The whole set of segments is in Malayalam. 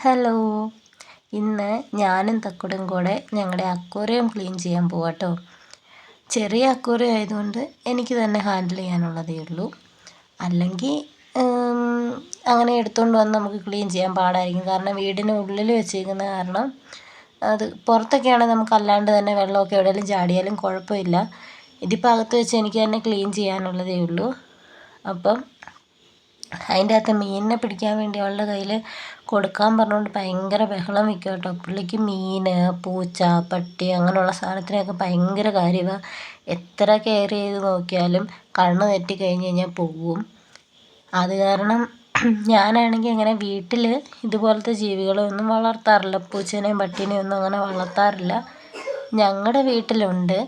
ഹലോ. ഇന്ന് ഞാനും തക്കുടും കൂടെ ഞങ്ങളുടെ അക്വേറിയം ക്ലീൻ ചെയ്യാൻ പോവാട്ടോ. ചെറിയ അക്വേറിയം ആയതുകൊണ്ട് എനിക്ക് തന്നെ ഹാൻഡിൽ ചെയ്യാനുള്ളതേ ഉള്ളൂ. അല്ലെങ്കിൽ അങ്ങനെ എടുത്തുകൊണ്ട് വന്ന് നമുക്ക് ക്ലീൻ ചെയ്യാൻ പാടായിരിക്കും. കാരണം വീടിന് ഉള്ളിൽ വെച്ചേക്കുന്ന കാരണം അത് പുറത്തൊക്കെയാണെങ്കിൽ നമുക്ക് അല്ലാണ്ട് തന്നെ വെള്ളമൊക്കെ എവിടെയെങ്കിലും ചാടിയാലും കുഴപ്പമില്ല. ഇതിപ്പോൾ അകത്ത് വെച്ച് എനിക്ക് തന്നെ ക്ലീൻ ചെയ്യാനുള്ളതേ ഉള്ളൂ. അപ്പം അതിൻ്റെ അകത്ത് മീനിനെ പിടിക്കാൻ വേണ്ടി അവളുടെ കയ്യിൽ കൊടുക്കാൻ പറഞ്ഞുകൊണ്ട് ഭയങ്കര ബഹളം വയ്ക്കുക കേട്ടോ. പുള്ളിക്ക് മീൻ, പൂച്ച, പട്ടി അങ്ങനെയുള്ള സാധനത്തിനൊക്കെ ഭയങ്കര കാര്യമാണ്. എത്ര കെയർ ചെയ്ത് നോക്കിയാലും കണ്ണ് തെറ്റി കഴിഞ്ഞ് കഴിഞ്ഞാൽ പോകും. അത് കാരണം ഞാനാണെങ്കിൽ അങ്ങനെ വീട്ടിൽ ഇതുപോലത്തെ ജീവികളെ ഒന്നും വളർത്താറില്ല. പൂച്ചേനെയും പട്ടീനെയും ഒന്നും അങ്ങനെ വളർത്താറില്ല. ഞങ്ങളുടെ വീട്ടിലുണ്ട്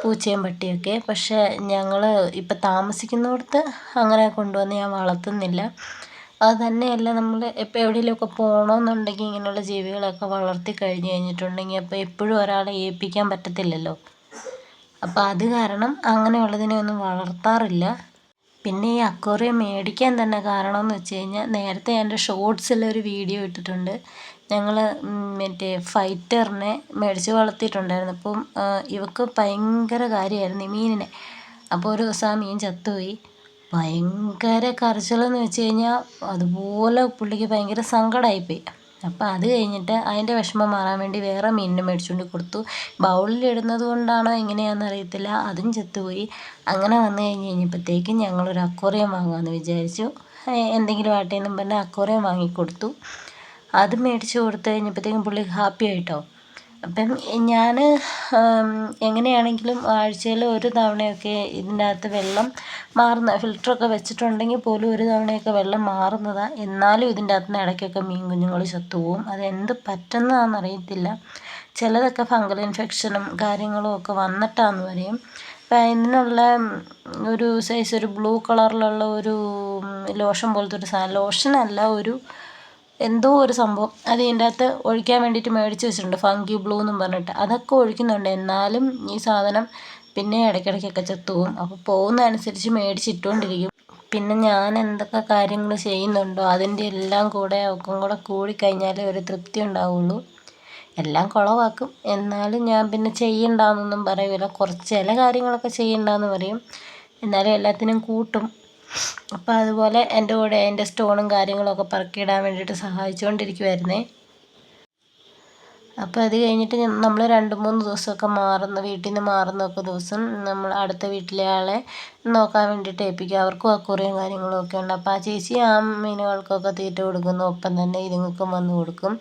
പൂച്ചയും പട്ടിയൊക്കെ. പക്ഷേ ഞങ്ങൾ ഇപ്പം താമസിക്കുന്നിടത്ത് അങ്ങനെ കൊണ്ടുവന്ന് ഞാൻ വളർത്തുന്നില്ല. അത് തന്നെയല്ല, നമ്മൾ ഇപ്പോൾ എവിടെയെങ്കിലുമൊക്കെ പോകണമെന്നുണ്ടെങ്കിൽ ഇങ്ങനെയുള്ള ജീവികളൊക്കെ വളർത്തി കഴിഞ്ഞ് കഴിഞ്ഞിട്ടുണ്ടെങ്കിൽ അപ്പോൾ എപ്പോഴും ഒരാളെ ഏൽപ്പിക്കാൻ പറ്റത്തില്ലല്ലോ. അപ്പോൾ അത് കാരണം അങ്ങനെയുള്ളതിനെ ഒന്നും വളർത്താറില്ല. പിന്നെ ഈ അക്വേറിയം മേടിക്കാൻ തന്നെ കാരണം എന്ന് വെച്ച് കഴിഞ്ഞാൽ, നേരത്തെ എൻ്റെ ഷോർട്സിലൊരു വീഡിയോ ഇട്ടിട്ടുണ്ട്. ഞങ്ങൾ മറ്റേ ഫൈറ്ററിനെ മേടിച്ച് വളർത്തിയിട്ടുണ്ടായിരുന്നു. അപ്പം ഇവക്ക് ഭയങ്കര കാര്യമായിരുന്നു ഈ മീനിനെ. അപ്പോൾ ഒരു ദിവസം ആ മീൻ ചത്തുപോയി. ഭയങ്കര കരച്ചിലെന്ന് വെച്ച് കഴിഞ്ഞാൽ അതുപോലെ പുള്ളിക്ക് ഭയങ്കര സങ്കടമായിപ്പോയി. അപ്പോൾ അത് കഴിഞ്ഞിട്ട് അതിൻ്റെ വിഷമം മാറാൻ വേണ്ടി വേറെ മീനിനെ മേടിച്ചുകൊണ്ട് കൊടുത്തു. ബൗളിലിടുന്നത് കൊണ്ടാണോ എങ്ങനെയാണെന്ന് അറിയത്തില്ല, അതും ചത്തുപോയി. അങ്ങനെ വന്നു കഴിഞ്ഞപ്പോഴത്തേക്കും ഞങ്ങളൊരു അക്വേറിയം വാങ്ങാമെന്ന് വിചാരിച്ചു. എന്തെങ്കിലും ആട്ടെ എന്നും പറഞ്ഞ് അക്വേറിയം വാങ്ങിക്കൊടുത്തു. അത് മേടിച്ച് കൊടുത്തു കഴിഞ്ഞപ്പോഴത്തേക്കും പുള്ളി ഹാപ്പി ആയിട്ടോ. അപ്പം ഞാൻ എങ്ങനെയാണെങ്കിലും ആഴ്ചയിൽ ഒരു തവണയൊക്കെ ഇതിൻ്റെ അകത്ത് വെള്ളം മാറുന്ന ഫിൽറ്ററൊക്കെ വെച്ചിട്ടുണ്ടെങ്കിൽ പോലും ഒരു തവണയൊക്കെ വെള്ളം മാറുന്നതാണ്. എന്നാലും ഇതിൻ്റെ അകത്ത് നിന്ന് ഇടയ്ക്കൊക്കെ മീൻ കുഞ്ഞുങ്ങൾ ചത്തുപോകും. അതെന്ത് പറ്റുന്നതാണെന്ന് അറിയത്തില്ല. ചിലതൊക്കെ ഫംഗൽ ഇൻഫെക്ഷനും കാര്യങ്ങളും ഒക്കെ വന്നിട്ടാണെന്ന് പറയും. അപ്പം ഇതിനുള്ള ഒരു സൈസ് ഒരു ബ്ലൂ കളറിലുള്ള ഒരു ലോഷൻ പോലത്തെ ഒരു സാധനം, ലോഷനല്ല, ഒരു എന്തോ ഒരു സംഭവം അത് ഇതിൻ്റെ അകത്ത് ഒഴിക്കാൻ വേണ്ടിയിട്ട് മേടിച്ച് വെച്ചിട്ടുണ്ട്. ഫംഗി ബ്ലൂ എന്നും പറഞ്ഞിട്ട് അതൊക്കെ ഒഴിക്കുന്നുണ്ട്. എന്നാലും ഈ സാധനം പിന്നെ ഇടയ്ക്കിടയ്ക്കൊക്കെ ചത്തുപോകും. അപ്പോൾ പോകുന്നതനുസരിച്ച് മേടിച്ചിട്ടുകൊണ്ടിരിക്കും. പിന്നെ ഞാൻ എന്തൊക്കെ കാര്യങ്ങൾ ചെയ്യുന്നുണ്ടോ അതിൻ്റെ എല്ലാം കൂടെ ഒക്കെ കൂടെ കൂടിക്കഴിഞ്ഞാലേ ഒരു തൃപ്തി ഉണ്ടാവുള്ളൂ. എല്ലാം കുളവാക്കും. എന്നാലും ഞാൻ പിന്നെ ചെയ്യണ്ടെന്നൊന്നും പറയില്ല. കുറച്ച് ചില കാര്യങ്ങളൊക്കെ ചെയ്യണ്ടെന്ന് പറയും, എന്നാലും എല്ലാത്തിനും കൂട്ടും. അപ്പോൾ അതുപോലെ എൻ്റെ കൂടെ അതിൻ്റെ സ്റ്റോണും കാര്യങ്ങളൊക്കെ പറക്കിയിടാൻ വേണ്ടിയിട്ട് സഹായിച്ചുകൊണ്ടിരിക്കുമായിരുന്നേ. അപ്പോൾ അത് കഴിഞ്ഞിട്ട് നമ്മൾ 2-3 ദിവസമൊക്കെ വീട്ടിൽ നിന്ന് മാറുന്നൊക്കെ ദിവസം നമ്മൾ അടുത്ത വീട്ടിലെ ആളെ നോക്കാൻ വേണ്ടിയിട്ട് ഏൽപ്പിക്കും. അവർക്കും അക്വേറിയം കാര്യങ്ങളും ഒക്കെ ഉണ്ട്. അപ്പോൾ ആ ചേച്ചി ആ മീനുകൾക്കൊക്കെ തീറ്റ കൊടുക്കുന്നു, ഒപ്പം തന്നെ ഇതുങ്ങൾക്കും വന്ന് കൊടുക്കും.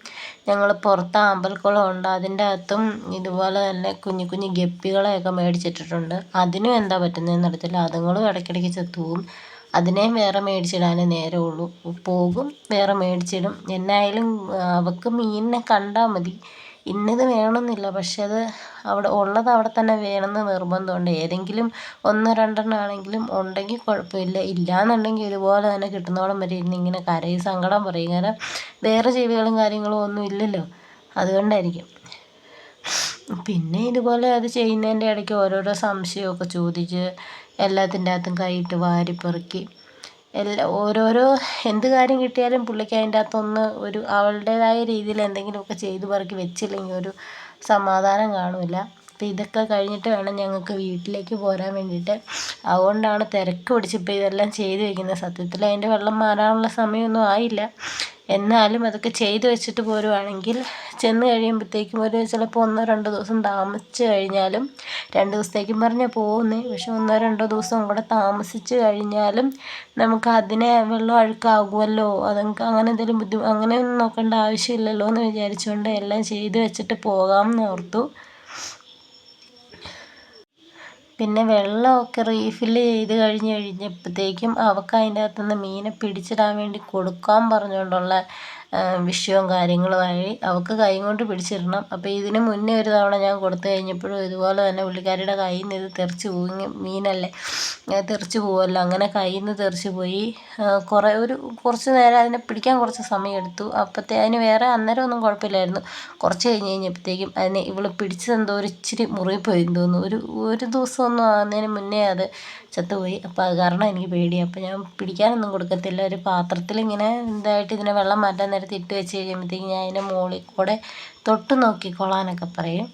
ഞങ്ങൾ പുറത്ത് അമ്പലക്കുളം ഉണ്ട്, അതിൻ്റെ അകത്തും ഇതുപോലെ തന്നെ കുഞ്ഞു കുഞ്ഞു ഗപ്പികളെയൊക്കെ മേടിച്ചിട്ടിട്ടുണ്ട്. അതിനും എന്താ പറ്റുന്നതെന്ന് അറിയത്തില്ല, അതുങ്ങളും ഇടയ്ക്കിടയ്ക്ക് ചത്തുപോകും. അതിനെയും വേറെ മേടിച്ചിടാനേ നേരമുള്ളൂ. പോകും, വേറെ മേടിച്ചിടും. എന്നായാലും അവൾക്ക് മീനിനെ കണ്ടാൽ മതി, ഇന്നത് വേണമെന്നില്ല. പക്ഷെ അത് അവിടെ ഉള്ളത് അവിടെ തന്നെ വേണമെന്ന് നിർബന്ധമുണ്ട്. ഏതെങ്കിലും 1-2 ആണെങ്കിലും ഉണ്ടെങ്കിൽ കുഴപ്പമില്ല, ഇല്ലയെന്നുണ്ടെങ്കിൽ ഇതുപോലെ തന്നെ കിട്ടുന്നോളം വരെ ഇരുന്ന് ഇങ്ങനെ കരയും, സങ്കടം പറയും. കാരണം വേറെ ജീവികളും കാര്യങ്ങളും ഒന്നും ഇല്ലല്ലോ, അതുകൊണ്ടായിരിക്കും. പിന്നെ ഇതുപോലെ അത് ചെയ്യുന്നതിൻ്റെ ഇടയ്ക്ക് ഓരോരോ സംശയമൊക്കെ ചോദിച്ച് എല്ലാത്തിൻ്റെ അകത്തും കൈയിട്ട് വാരിപ്പെറുക്കി ഓരോരോ എന്ത് കാര്യം കിട്ടിയാലും പുള്ളിക്ക് അതിൻ്റെ അകത്തൊന്ന് ഒരു അവളുടേതായ രീതിയിൽ എന്തെങ്കിലുമൊക്കെ ചെയ്ത് പെറുക്കി വെച്ചില്ലെങ്കിൽ ഒരു സമാധാനം കാണില്ല. അപ്പോൾ ഇതൊക്കെ കഴിഞ്ഞിട്ട് വേണം ഞങ്ങൾക്ക് വീട്ടിലേക്ക് പോരാൻ വേണ്ടിയിട്ട്. അതുകൊണ്ടാണ് തിരക്ക് പിടിച്ചിപ്പോൾ ഇതെല്ലാം ചെയ്ത് വയ്ക്കുന്നത്. സത്യത്തിൽ അതിൻ്റെ വെള്ളം മാറാനുള്ള സമയമൊന്നും ആയില്ല. എന്നാലും അതൊക്കെ ചെയ്ത് വെച്ചിട്ട് പോരുവാണെങ്കിൽ ചെന്ന് കഴിയുമ്പോഴത്തേക്കും ചിലപ്പോൾ 1-2 ദിവസം താമസിച്ച് കഴിഞ്ഞാലും, 2 ദിവസത്തേക്കും പറഞ്ഞാൽ പോകുന്നത്, പക്ഷെ 1-2 ദിവസം കൂടെ താമസിച്ച് കഴിഞ്ഞാലും നമുക്ക് അതിനെ വെള്ളം അഴുക്കാകുമല്ലോ, അതൊക്കെ അങ്ങനെ എന്തെങ്കിലും അങ്ങനെയൊന്നും നോക്കേണ്ട ആവശ്യമില്ലല്ലോ എന്ന് വിചാരിച്ചുകൊണ്ട് എല്ലാം ചെയ്ത് വെച്ചിട്ട് പോകാമെന്ന് ഓർത്തു. പിന്നെ വെള്ളമൊക്കെ റീഫില്ല് ചെയ്ത് കഴിഞ്ഞപ്പോഴത്തേക്കും അവൾക്ക് അതിൻ്റെ അകത്തുനിന്ന് മീനെ പിടിച്ചിടാൻ വേണ്ടി കൊടുക്കാൻ പറഞ്ഞുകൊണ്ടുള്ള വിഷയവും കാര്യങ്ങളുമായി. അവൾക്ക് കൈ കൊണ്ട് പിടിച്ചിടണം. അപ്പോൾ ഇതിന് മുന്നേ ഒരു തവണ ഞാൻ കൊടുത്തു കഴിഞ്ഞപ്പോഴും ഇതുപോലെ തന്നെ പുള്ളിക്കാരിയുടെ കയ്യിൽ നിന്ന് ഇത് തെറിച്ച് പോയി. മീനല്ലേ, തെറിച്ച് പോകുമല്ലോ, അങ്ങനെ കയ്യിൽ നിന്ന് തെറിച്ച് പോയി. കുറച്ച് നേരം അതിനെ പിടിക്കാൻ കുറച്ച് സമയം എടുത്തു. അതിന് വേറെ അന്നേരമൊന്നും കുഴപ്പമില്ലായിരുന്നു. കുറച്ച് കഴിഞ്ഞപ്പോഴത്തേക്കും അതിനെ ഇവൾ പിടിച്ചതെന്തോ ഒരു ഇച്ചിരി മുറിപ്പോയി തോന്നുന്നു. ഒരു ദിവസമൊന്നും ആകുന്നതിന് മുന്നേ അത് ചത്തുപോയി. അപ്പോൾ അത് കാരണം എനിക്ക് പേടിയാണ്. അപ്പോൾ ഞാൻ പിടിക്കാനൊന്നും കൊടുക്കത്തില്ല. ഒരു പാത്രത്തിലിങ്ങനെ ഇതായിട്ട് ഇതിനെ വെള്ളം മാറ്റാൻ നേരത്ത് ഇട്ട് വെച്ച് കഴിയുമ്പോഴത്തേക്കും ഞാൻ അതിൻ്റെ മുകളിൽ കൂടെ തൊട്ട് നോക്കിക്കോളാനൊക്കെ പറയും.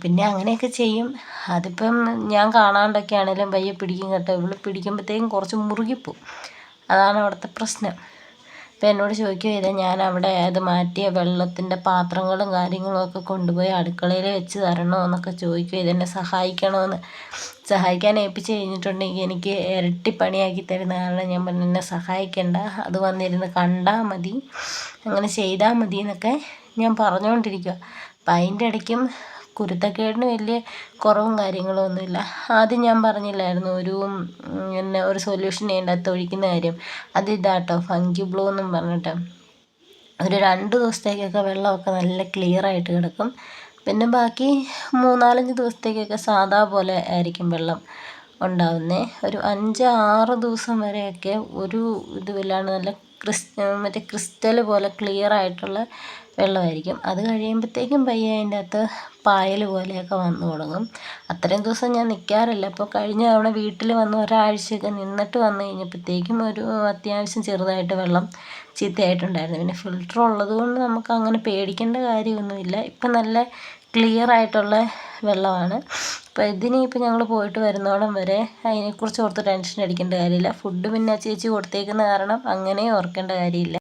പിന്നെ അങ്ങനെയൊക്കെ ചെയ്യും. അതിപ്പം ഞാൻ കാണാണ്ടൊക്കെ ആണെങ്കിലും പയ്യെ പിടിക്കും കേട്ടോ. ഇവള് പിടിക്കുമ്പോഴത്തേക്കും കുറച്ച് മുറുകിപ്പോവും. അതാണ് അവിടുത്തെ പ്രശ്നം. അപ്പം എന്നോട് ചോദിക്കുക ചെയ്താൽ ഞാൻ അവിടെ അത് മാറ്റിയ വെള്ളത്തിൻ്റെ പാത്രങ്ങളും കാര്യങ്ങളും ഒക്കെ കൊണ്ടുപോയി അടുക്കളയിൽ വെച്ച് തരണോ എന്നൊക്കെ ചോദിക്കുക. ഇതെന്നെ സഹായിക്കണമെന്ന്. സഹായിക്കാൻ ഏൽപ്പിച്ച് കഴിഞ്ഞിട്ടുണ്ടെങ്കിൽ എനിക്ക് ഇരട്ടി പണിയാക്കി തരുന്ന കാരണം ഞാൻ പറഞ്ഞു എന്നെ സഹായിക്കണ്ട, അത് വന്നിരുന്ന് കണ്ടാൽ മതി, അങ്ങനെ ചെയ്താൽ മതി എന്നൊക്കെ ഞാൻ പറഞ്ഞുകൊണ്ടിരിക്കുക. അപ്പം അതിൻ്റെ ഇടയ്ക്കും കുരുത്തക്കേടിന് വലിയ കുറവും കാര്യങ്ങളും ഒന്നുമില്ല. ആദ്യം ഞാൻ പറഞ്ഞില്ലായിരുന്നു ഒരു സൊല്യൂഷൻ അതിൻ്റെ അകത്ത് ഒഴിക്കുന്ന കാര്യം. അതിതാട്ടോ, ഫംഗി ബ്ലൂ എന്നും പറഞ്ഞിട്ട് ഒരു 2 ദിവസത്തേക്കൊക്കെ വെള്ളമൊക്കെ നല്ല ക്ലിയറായിട്ട് കിടക്കും. പിന്നെ ബാക്കി 3-4 ദിവസത്തേക്കൊക്കെ സാധാ പോലെ ആയിരിക്കും വെള്ളം ഉണ്ടാവുന്നത്. ഒരു 5-6 ദിവസം വരെയൊക്കെ ഒരു ഇതുമില്ലാണ്ട് നല്ല മറ്റേ ക്രിസ്റ്റൽ പോലെ ക്ലിയർ ആയിട്ടുള്ള വെള്ളമായിരിക്കും. അത് കഴിയുമ്പോഴത്തേക്കും പയ്യെ അതിൻ്റെ അകത്ത് പായൽ പോലെയൊക്കെ വന്നു തുടങ്ങും. അത്രയും ദിവസം ഞാൻ നിൽക്കാറില്ല. അപ്പോൾ കഴിഞ്ഞ തവണ വീട്ടിൽ വന്ന് ഒരാഴ്ചയൊക്കെ നിന്നിട്ട് വന്നു കഴിഞ്ഞപ്പോഴത്തേക്കും ഒരു അത്യാവശ്യം ചെറുതായിട്ട് വെള്ളം ചീത്തയായിട്ടുണ്ടായിരുന്നു. പിന്നെ ഫിൽറ്റർ ഉള്ളത് കൊണ്ട് നമുക്ക് അങ്ങനെ പേടിക്കേണ്ട കാര്യമൊന്നുമില്ല. ഇപ്പം നല്ല ക്ലിയർ ആയിട്ടുള്ള വെള്ളമാണ്. അപ്പോൾ ഇതിനിപ്പോൾ ഞങ്ങൾ പോയിട്ട് വരുന്നോളം വരെ അതിനെക്കുറിച്ച് ഓർത്ത് ടെൻഷൻ അടിക്കേണ്ട കാര്യമില്ല. ഫുഡ് പിന്നെ ചേച്ചി കൊടുത്തേക്കുന്ന കാരണം അങ്ങനെ ഓർക്കേണ്ട കാര്യമില്ല.